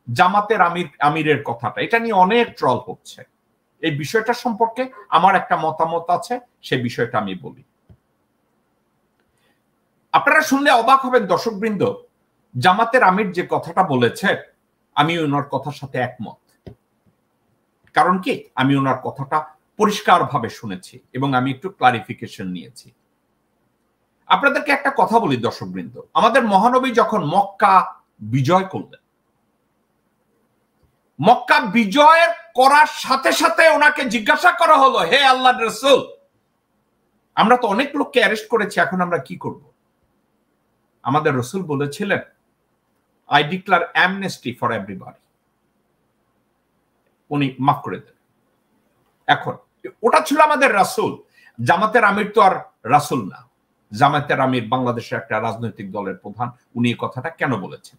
জামাতের আমিরের কথাটা, এটা নিয়ে অনেক ট্রল হচ্ছে। এই বিষয়টা সম্পর্কে আমার একটা মতামত আছে, সে বিষয়টা আমি বলি। আপনারা শুনলে অবাক হবেন দর্শকবৃন্দ, জামাতের আমির যে কথাটা বলেছে আমি ওনার কথার সাথে একমত। কারণ কি, আমি ওনার কথাটা পরিষ্কারভাবে শুনেছি এবং আমি একটু ক্লারিফিকেশন নিয়েছি। আপনাদেরকে একটা কথা বলি দর্শকবৃন্দ, আমাদের মহানবী যখন মক্কা বিজয় করলেন, মক্কা বিজয় করার সাথে সাথে ওনাকে জিজ্ঞাসা করা হলো, হে আল্লাহর রাসূল, আমরা তো অনেক লোককে অ্যারেস্ট করেছি, এখন আমরা কি করব? আমাদের রাসূল বলেছিলেন, I declare amnesty for everybody, উনি মাফ করে দেন। এখন ওটা ছিল আমাদের রাসূল। জামাতের আমির তো আর রাসূল না, জামাতের আমির বাংলাদেশের একটা রাজনৈতিক দলের প্রধান। উনি এই কথাটা কেন বলেছেন?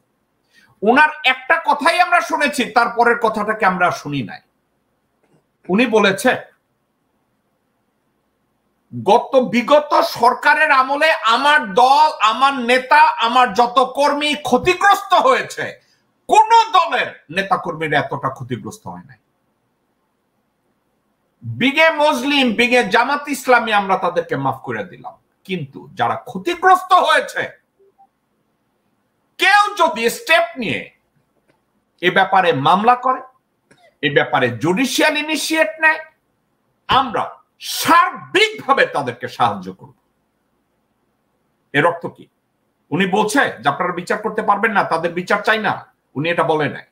ওনার একটা কথাই আমরা শুনেছি, তারপরের কথাটাকে আমরা শুনি নাই। উনি বলেছে, বিগত সরকারের আমলে আমার দল, আমার নেতা, আমার যত কর্মী ক্ষতিগ্রস্ত হয়েছে, কোন দলের নেতা কর্মীরা এতটা ক্ষতিগ্রস্ত হয় নাই। বিগে মুসলিম, বিগে জামাত ইসলামী আমরা তাদেরকে মাফ করে দিলাম, কিন্তু যারা ক্ষতিগ্রস্ত হয়েছে, কেউ যদি স্টেপ নিয়ে এ ব্যাপারে মামলা করে, এ ব্যাপারে জুডিশিয়াল ইনিশিয়েট নেয়, আমরা সার্বিকভাবে তাদেরকে সাহায্য করব। এর অর্থ কি? উনি বলছে যে আপনারা বিচার করতে পারবেন না, তাদের বিচার চাই না, উনি এটা বলে নাই।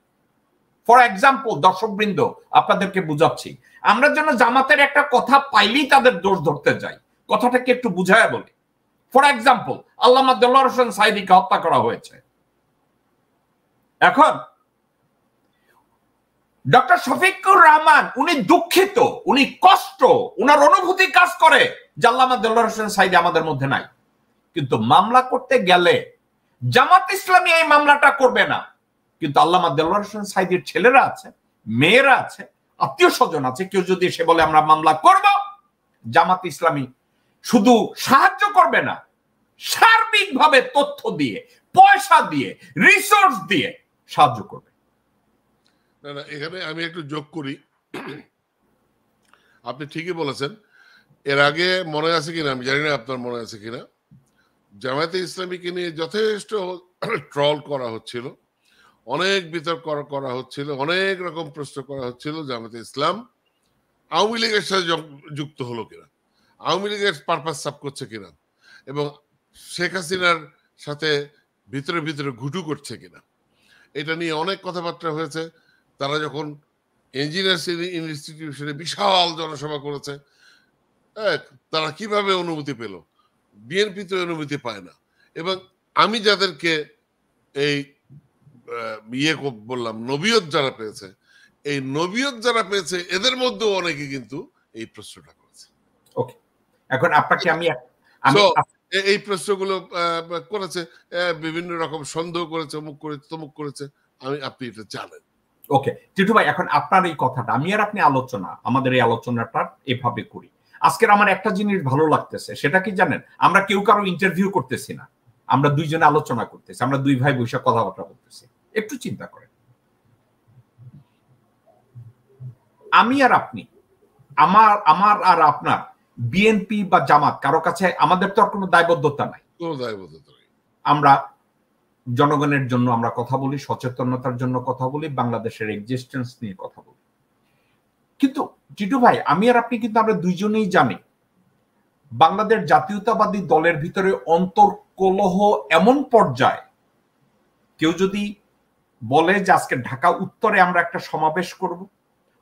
ফর এক্সাম্পল, দর্শকবৃন্দ আপনাদেরকে বুঝাচ্ছি, আমরা যেন জামাতের একটা কথা পাইলেই তাদের দোষ ধরতে যাই, কথাটাকে একটু বুঝায় বলি। ফর এক্সাম্পল, আল্লামা দেলোয়ার হোসেন সাঈদীকে হত্যা করা হয়েছে। এখন ডক্টর শফিকুর রহমান উনি দুঃখিত, উনি কষ্ট, উনার অনুভূতি কাজ করে যে আল্লামা দেলোয়ার হোসেন সাঈদী আমাদের মধ্যে নাই। কিন্তু মামলা করতে গেলে জামাত ইসলামী এই মামলাটা করবে না, কিন্তু আল্লামা দেলোয়ার হোসেন সাঈদীর ছেলেরা আছে, মেয়েরা আছে, আত্মীয় স্বজন আছে, কেউ যদি এসে বলে আমরা মামলা করব, জামাত ইসলামী শুধু সাহায্য করবে না, সার্বিকভাবে তথ্য দিয়ে, পয়সা দিয়ে, রিসোর্স দিয়ে সাহায্য করবে। না না, এখানে আমি একটু যোগ করি। আপনি ঠিকই বলেছেন। এর আগে মনে আছে কিনা আমি জানি না, আপনার মনে আছে কিনা, জামায়াতে ইসলামীকে নিয়ে যথেষ্ট ট্রল করা হচ্ছিল, অনেক বিতর্ক করা হচ্ছিল, অনেক রকম প্রশ্ন করা হচ্ছিল জামায়াতে ইসলাম আওয়ামী লীগের সাথে যুক্ত হলো কিনা, আওয়ামী লীগের পারপাস সাফ করছে কিনা, এবং শেখ হাসিনার সাথে ভিতরে ভিতরে ঘুটু করছে কিনা, এটা নিয়ে অনেক কথাবার্তা হয়েছে। তারা যখন ইঞ্জিনিয়ার্স ইনস্টিটিউশনে বিশাল জনসভা করেছে, তারা কিভাবে অনুমতি পেল? বিএনপি তো অনুমতি পায় না। এবং আমি যাদেরকে এই বললাম, নবিয়ত যারা পেয়েছে, এই নবিয়ত যারা পেয়েছে এদের মধ্যেও অনেকে কিন্তু এই প্রশ্নটা করেছে। ওকে, এখন আপনাকে আমি এই প্রশ্নগুলো করেছে, বিভিন্ন রকম সন্দেহ করেছে, অমুক করেছে, তমুক করেছে, আপনি এটা জানেন। ওকে টিটু ভাই, এখন আপনার এই কথাটা আমি আর আপনি আলোচনা, আমাদের এই আলোচনাটা এভাবে করি। আজকের আমার একটা জিনিস ভালো লাগতেছে, সেটা কি জানেন? আমরা কেউ কারো ইন্টারভিউ করতেছি না, আমরা দুইজনে আলোচনা করতেছি, আমরা দুই ভাই বসে কথাবার্তা বলতেছি। একটু চিন্তা করেন, আমি আর আপনি, আমার আর আপনার, বিএনপি বা জামাত, কারো কাছে আমাদের তো আর কোনো দায়বদ্ধতা নাই। আমরা জনগণের জন্য আমরা কথা বলি, সচেতনতার জন্য কথা বলি, বাংলাদেশের এক্সিস্টেন্স নিয়ে কথা বলি। কিন্তু টিটু ভাই, আমি আর আপনি কিন্তু আমরা দুইজনেই জানি বাংলাদেশ জাতীয়তাবাদী দলের ভিতরে অন্তর্কলহ এমন পর্যায়ে, কেউ যদি বলে যে আজকে ঢাকা উত্তরে আমরা একটা সমাবেশ করব,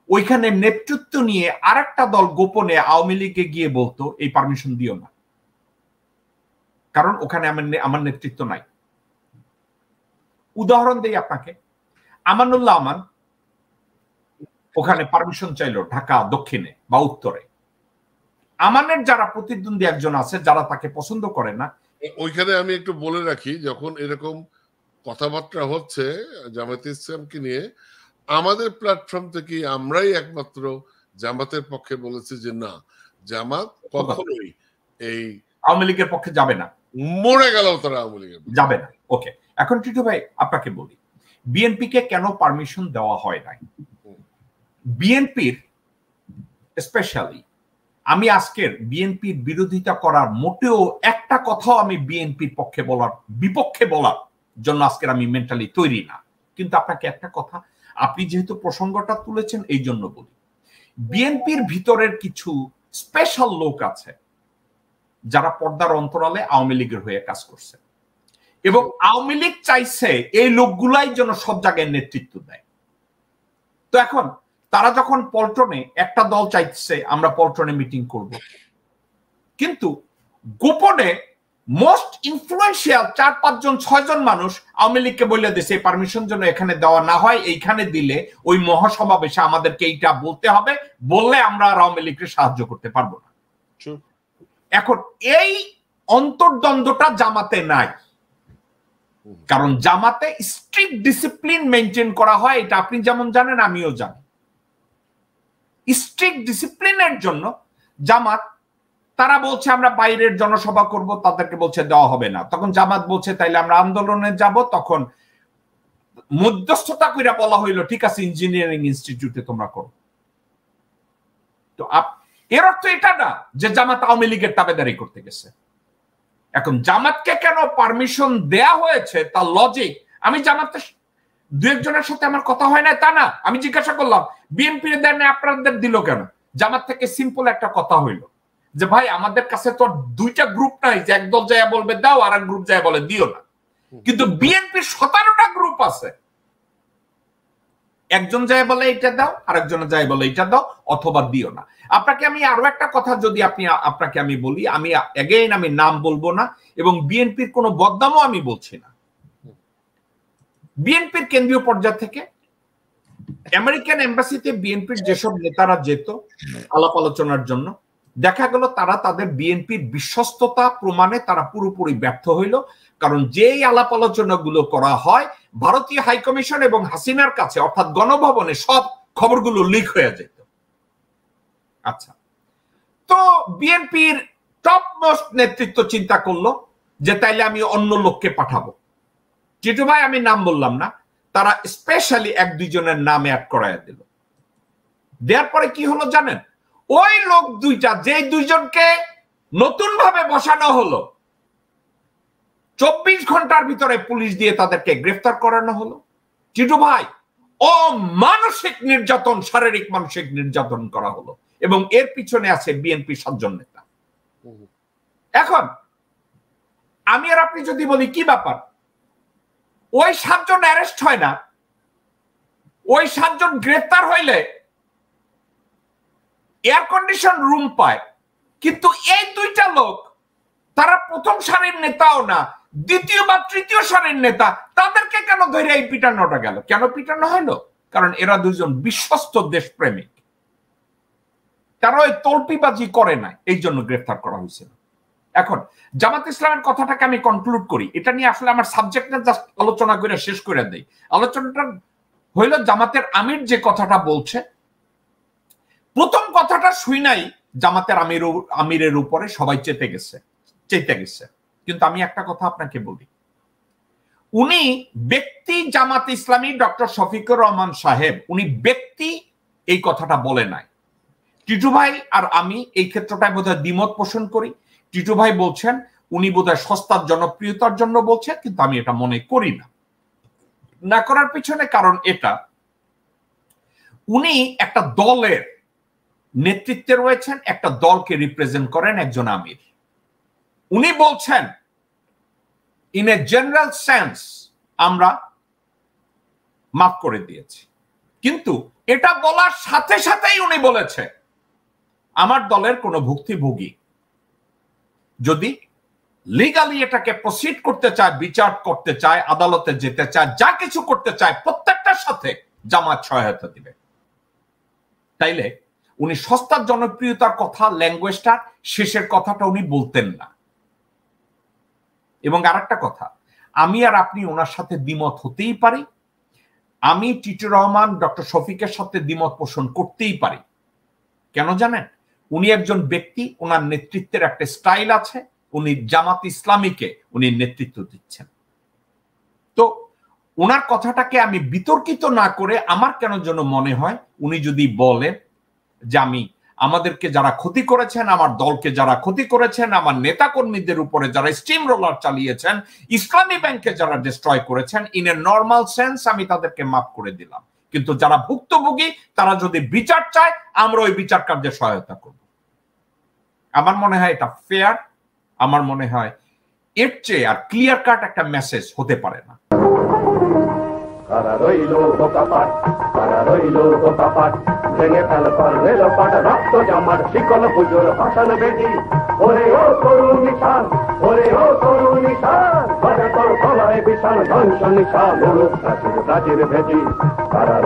ওইখানে নেতৃত্ব নিয়ে আর একটা দল গোপনে আওয়ামী লীগে গিয়ে বলতো এই পারমিশন দিও না, কারণ ওখানে আমার নেতৃত্ব নাই। উদাহরণ দেই আপনাকে, আমানুল্লাহ আমান ওখানে পারমিশন চাইলো ঢাকা দক্ষিণে বা উত্তরে। আমানের যারা প্রতিদ্বন্দ্বী একজন আছে, যারা তাকে পছন্দ করে না, ওইখানে আমি একটু বলে রাখি, যখন এরকম কথাবার্তা হচ্ছে জামায়াতে ইসলামকে নিয়ে, আমাদের প্ল্যাটফর্ম থেকে আমরাই একমাত্র জামাতের পক্ষে বলেছি যে না, জামাত কখনোই এই আওয়ামী লীগের পক্ষে যাবে না, মরে গেল তারা আওয়ামী লীগের যাবে না। ওকে, এখন টিটু ভাই আপনাকে বলি, বিএনপিকে কেন পারমিশন দেওয়া হয় নাই? বিএনপির স্পেশালি আমি আজকের বিএনপির বিরোধিতা করার মোটেও একটা কথাও আমি বিএনপির পক্ষে বলার বিপক্ষে বলার জন্য আজকের আমি মেন্টালি তৈরি না। কিন্তু আপনাকে একটা কথা, আপনি যেহেতু প্রসঙ্গটা তুলেছেন এই জন্য বলি, বিএনপির ভিতরের কিছু স্পেশাল লোক আছে যারা পর্দার অন্তরালে আওয়ামী লীগের হয়ে কাজ করছে, এবং আওয়ামী লীগ চাইছে এই লোকগুলাই যেন সব জায়গায় নেতৃত্ব দেয়। তো এখন তারা যখন পল্টনে, একটা দল চাইছে আমরা পল্টনে মিটিং করব, কিন্তু গোপনে মোস্ট ইনফ্লুয়েন্সিয়াল 4-5 জন 6 জন মানুষ আওয়ামী লীগকে বলে দিয়েছে এই পারমিশন যেন এখানে দেওয়া না হয়, এইখানে দিলে ওই মহাসমাবেশে আমাদেরকে এইটা বলতে হবে, বললে আমরা আর আওয়ামী লীগকে সাহায্য করতে পারবো না। এখন এই অন্তর্দ্বন্দ্বটা জামাতে নাই, কারণ জামাতে স্ট্রিক্ট ডিসিপ্লিন মেনটেন করা হয়, এটা আপনি যেমন জানেন আমিও জানি। স্ট্রিক্ট ডিসিপ্লিনের জন্য জামাত, তারা বলছে আমরা বাইরের জনসভা করব, তাদেরকে বলছে দেওয়া হবে না। তখন জামাত বলছে তাইলে আমরা আন্দোলনে যাব, তখন মধ্যস্থতা কইরা বলা হইলো ঠিক আছে ইঞ্জিনিয়ারিং ইনস্টিটিউটে তোমরা করো। তো এর অর্থ এটা না যে জামাত আওয়ামী লীগের তাবেদারি করতে গেছে। এখন জামাতকে কেন পারমিশন দেয়া হয়েছে তার লজিক, আমি জামাতের 2-1 জনের সাথে আমার কথা হয় না তা না, আমি জিজ্ঞাসা করলাম বিএনপি দেন না আপনাদের দিল কেন? জামাত থেকে সিম্পল একটা কথা হইলো যে ভাই আমাদের কাছে তো 2টা গ্রুপ নাই যে একদল যায় বলবে দাও আর এক গ্রুপ যায় বলে দিও না, কিন্তু বিএনপির 17টা গ্রুপ আছে, একজন যায় বলে এটা দাও, আরেকজন যায় বলে এটা দাও অথবা দিও না। আপনাকে আমি আরো একটা কথা যদি আপনাকে আমি বলি, আমি এগেইন আমি নাম বলবো না এবং বিএনপির কোনো বদনামও আমি বলছি না। বিএনপির কেন্দ্রীয় পর্যায় থেকে আমেরিকান এম্বাসিতে বিএনপির যেসব নেতারা যেত আলাপ আলোচনার জন্য, দেখা গেল তারা তাদের বিএনপির বিশ্বস্ততা প্রমাণে তারা পুরোপুরি ব্যর্থ হইল, কারণ যেই আলাপ আলোচনাগুলো করা হয় ভারতীয় হাইকমিশন এবং হাসিনার কাছে অর্থাৎ গণভবনে সব খবরগুলো লিক হয়ে যেত। আচ্ছা, তো বিএনপির টপ মোস্ট নেতৃত্ব চিন্তা করলো যে তাইলে আমি অন্য লোককে পাঠাবো। টিটু ভাই আমি নাম বললাম না, তারা স্পেশালি 1-2 জনের নাম অ্যাড করাইয়া দিল। দেওয়ার পরে কি হলো জানেন? ওই লোক 2টা, যে 2 জনকে নতুন ভাবে বসানো হলো, 24 ঘন্টার ভিতরে পুলিশ দিয়ে তাদেরকে গ্রেফতার করানো হলো। টিটু ভাই, মানসিক নির্যাতন, শারীরিক মানসিক নির্যাতন করা হলো, এবং এর পিছনে আছে বিএনপি 7 জন নেতা। এখন আমি আর আপনি যদি বলি কি ব্যাপার, ওই 7 জন অ্যারেস্ট হয় না, ওই 7 জন গ্রেফতার হইলে এয়ার কন্ডিশন রুম পায়, কিন্তু এই 2টা লোক তারা প্রথম সারির নেতাও না, দ্বিতীয় বা তৃতীয় সারির নেতা, তাদেরকে কেন ধরে এই পিটানোটা গেল? কেন পিটানো হলো? কারণ এরা 2 জন বিশ্বস্ত দেশপ্রেমিক, তারা ওই তল্পিবাজি করে না, এই জন্য গ্রেফতার করা হয়েছিল। এখন জামাত ইসলামের কথাটাকে আমি কনক্লুড করি, এটা নিয়ে আসলে আমার সাবজেক্টটা জাস্ট আলোচনা করে শেষ করে দেই। আলোচনাটা হইল জামাতের আমির যে কথাটা বলছে, প্রথম কথাটা শুই নাই জামাতের আমিরের উপরে সবাই চেতে গেছে। কিন্তু আমি একটা কথা আপনাকে বলি, উনি ব্যক্তি জামাত ইসলামী ডক্টর শফিকুর রহমান সাহেব, উনি ব্যক্তি এই কথাটা বলে নাই। টিটু ভাই আর আমি এই ক্ষেত্রটায় বোধহয় দ্বিমত পোষণ করি। টিটু ভাই বলছেন উনি বোধহয় সস্তার জনপ্রিয়তার জন্য বলছেন, কিন্তু আমি এটা মনে করি না করার পিছনে কারণ এটা, উনি একটা দলের নেতৃত্বে রয়েছেন, একটা দলকে রিপ্রেজেন্ট করেন, একজন আমির। উনি বলছেন ইন এ জেনারেল সেন্স আমরা মাফ করে দিয়েছি, কিন্তু এটা বলার সাথে সাথেই উনি বলেছে আমার দলের কোন ভুক্তভোগী যদি লিগালি এটাকে প্রসিড করতে চায়, বিচার করতে চায়, আদালতে যেতে চায়, যা কিছু করতে চায়, প্রত্যেকটার সাথে জামাত সহায়তা দিবে। তাইলে উনি সস্তার জনপ্রিয়তার কথা, ল্যাঙ্গুয়েজটার শেষের কথাটা উনি বলতেন না। এবং আরেকটা কথা, আমি আর আপনি ওনার সাথে দ্বিমত হতেই পারি, আমি টিটু রহমান ডক্টর শফিকের সাথে দ্বিমত পোষণ করতেই পারি। কেন জানেন? উনি একজন ব্যক্তি, ওনার নেতৃত্বের একটা স্টাইল আছে, উনি জামাত ইসলামীকে উনি নেতৃত্ব দিচ্ছেন। তো ওনার কথাটাকে আমি বিতর্কিত না করে আমার কেন যেন মনে হয় উনি যদি বলেন যে আমি আমাদেরকে যারা ক্ষতি করেছেন, আমার দলকে যারা ক্ষতি করেছেন, আমার নেতাকর্মীদের উপরে যারা স্টিম রোলার চালিয়েছেন, ইসলামী ব্যাংকে যারা ডিস্ট্রয় করেছেন, ইন এ নর্মাল সেন্স আমি তাদেরকে মাফ করে দিলাম, কিন্তু যারা ভুক্তভোগী তারা যদি বিচার চায় আমরা ওই বিচার কার্যে সহায়তা করব। আমার মনে হয় এটা ফেয়ার। আমার মনে হয় এর চেয়ে আর ক্লিয়ার কাট একটা মেসেজ হতে পারে না। কারা রইল বোকাপাট, কারা রইল বোকাপাট, ভেঙে ফেল কর রেলপাট, রক্ত জামার শিকল পুজোর ভাষণ বেদি, ওরে ও করুণ নিশান, ওরে ও করুণ নিশান, তোর গলায় বিশাল ধ্বংস নিশান, প্রাচীর প্রাচীর ভেদি। কারা